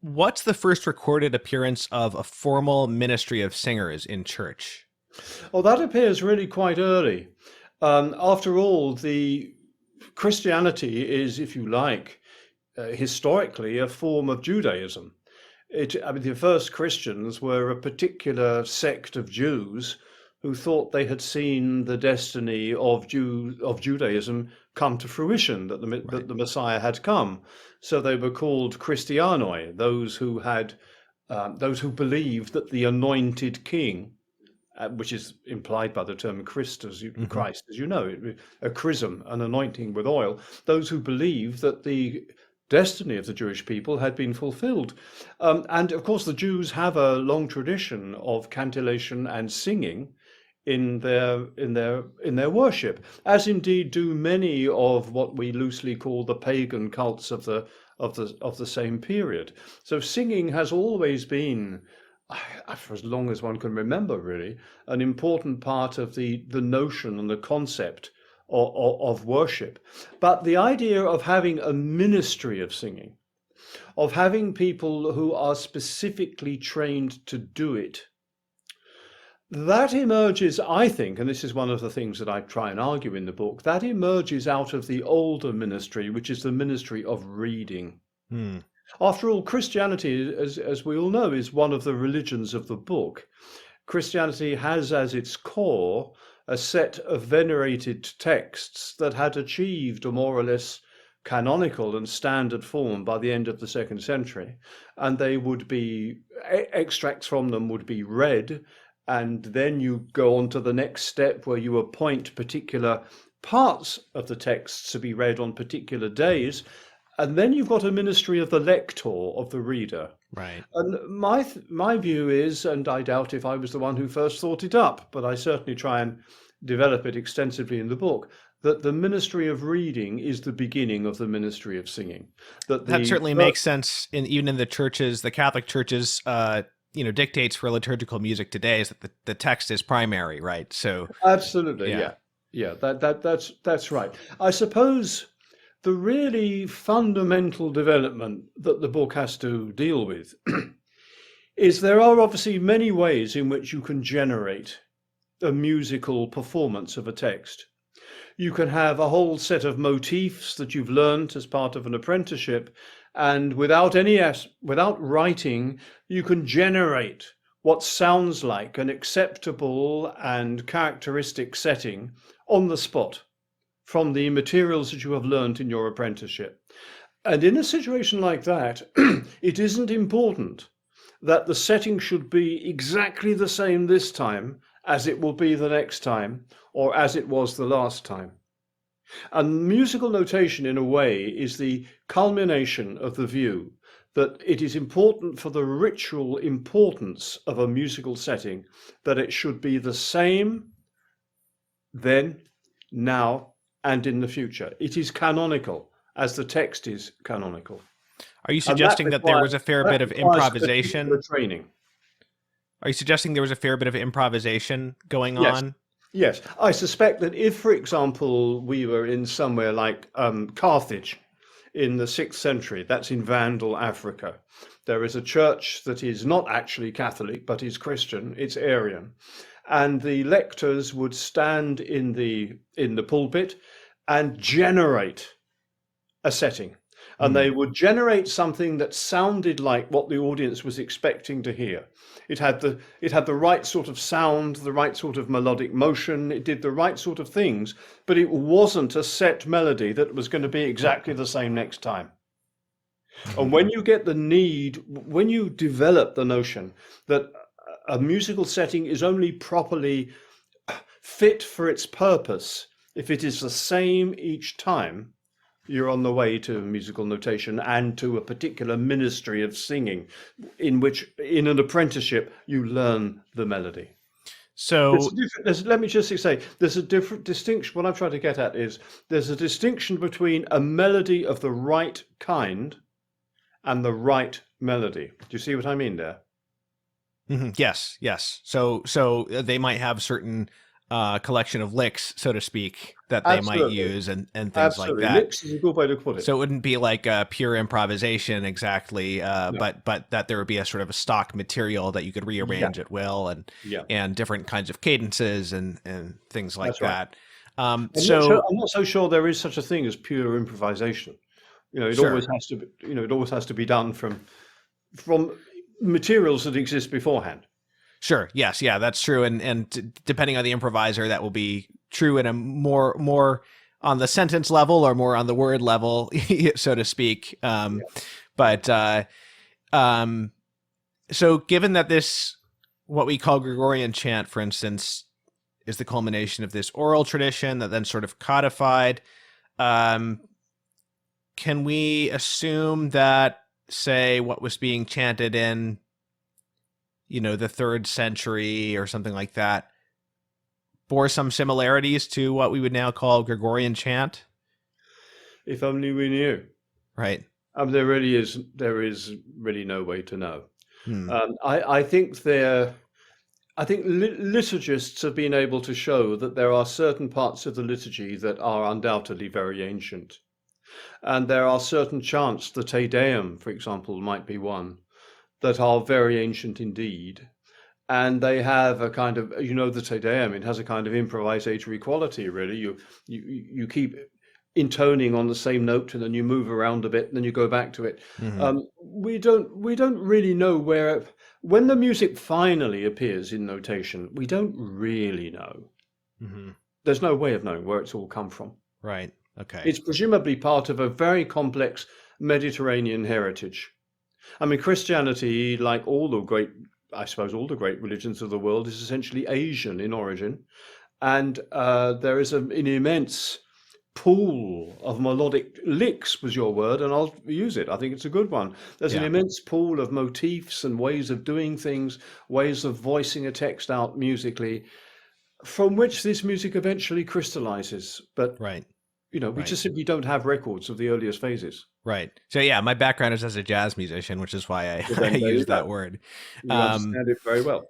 What's the first recorded appearance of a formal ministry of singers in church? Well, that appears really quite early. After all, the Christianity is, if you like, historically a form of Judaism. I mean, the first Christians were a particular sect of Jews who thought they had seen the destiny of Judaism come to fruition, that Right. the Messiah had come. So they were called Christianoi, those who believed that the anointed king, which is implied by the term Hmm. Christ, as you know, a chrism, an anointing with oil. Those who believe that the destiny of the Jewish people had been fulfilled, and of course the Jews have a long tradition of cantillation and singing in their worship, as indeed do many of what we loosely call the pagan cults of the same period. So singing has always been, for as long as one can remember, really, an important part of the notion and the concept of worship. But the idea of having a ministry of singing, of having people who are specifically trained to do it, that emerges, I think, and this is one of the things that I try and argue in the book, that emerges out of the older ministry, which is the ministry of reading. Hmm. After all, Christianity, as we all know, is one of the religions of the book. Christianity has as its core a set of venerated texts that had achieved a more or less canonical and standard form by the end of the second century. And they would be, extracts from them would be read, and then you go on to the next step where you appoint particular parts of the texts to be read on particular days. And then you've got a ministry of the lector, of the reader. Right. And my view is, and I doubt if I was the one who first thought it up, but I certainly try and develop it extensively in the book, that the ministry of reading is the beginning of the ministry of singing. That That the certainly makes sense in even in the churches, the Catholic churches, dictates for liturgical music today is that the text is primary, right? So, Absolutely, yeah. yeah, yeah, that's right. I suppose the really fundamental development that the book has to deal with is there are obviously many ways in which you can generate a musical performance of a text. You can have a whole set of motifs that you've learnt as part of an apprenticeship, and without writing, you can generate what sounds like an acceptable and characteristic setting on the spot from the materials that you have learnt in your apprenticeship. And in a situation like that, it isn't important that the setting should be exactly the same this time as it will be the next time or as it was the last time. And musical notation, in a way, is the culmination of the view that it is important for the ritual importance of a musical setting that it should be the same then, now, and in the future. It is canonical as the text is canonical. Are you And that suggesting that there requires was a fair that bit of requires particular improvisation? training. Are you suggesting there was a fair bit of improvisation going Yes. on? Yes, I suspect that if, for example, we were in somewhere like Carthage in the 6th century, that's in Vandal, Africa, there is a church that is not actually Catholic, but is Christian, it's Arian. And the lectors would stand in the pulpit and generate a setting. And Hmm. they would generate something that sounded like what the audience was expecting to hear. It had the right sort of sound, the right sort of melodic motion, it did the right sort of things, but it wasn't a set melody that was going to be exactly the same next time. And Hmm. when you develop the notion that a musical setting is only properly fit for its purpose if it is the same each time, you're on the way to musical notation and to a particular ministry of singing in which, in an apprenticeship, you learn the melody. So, Let me just say, there's a different distinction. What I'm trying to get at is there's a distinction between a melody of the right kind and the right melody. Do you see what I mean there? mhm, yes, yes. So they might have certain collection of licks, so to speak, that they might Absolutely. use and things like Absolutely. that. Licks is a good way to put it. So it wouldn't be like a pure improvisation exactly, No. but that there would be a sort of a stock material that you could Yeah. rearrange at will, Yeah. and different kinds of cadences and things like That's right. that. I'm So not so sure there is such a thing as pure improvisation. It always sure, has to be, it always has to be done from materials that exist beforehand. sure, yes, yeah, that's true. Depending on the improviser, that will be true in a more on the sentence level or more on the word level, so to speak. But um, so given that this, what we call Gregorian chant, for instance, is the culmination of this oral tradition that then sort of codified, um, can we assume that, say, what was being chanted in, the 3rd century or something like that, bore some similarities to what we would now call Gregorian chant? If only we knew. Right. There is really no way to know. Hmm. I think liturgists have been able to show that there are certain parts of the liturgy that are undoubtedly very ancient. And there are certain chants, the Te Deum, for example, might be one, that are very ancient indeed. And they have a kind of, the Te Deum, it has a kind of improvisatory quality, really. You keep intoning on the same note, and then you move around a bit, and then you go back to it. Mm-hmm. We don't really know when the music finally appears in notation. We don't really know. Mm-hmm. There's no way of knowing where it's all come from. Right. Okay. It's presumably part of a very complex Mediterranean heritage. I mean, Christianity, like all the great religions of the world, is essentially Asian in origin. And there is an immense pool of melodic licks, was your word, and I'll use it. I think it's a good one. There's an immense pool of motifs and ways of doing things, ways of voicing a text out musically, from which this music eventually crystallizes. But Right. we just simply don't have records of the earliest phases. Right. So yeah, my background is as a jazz musician, which is why I Well, then there you use that go. word. You understand it very well.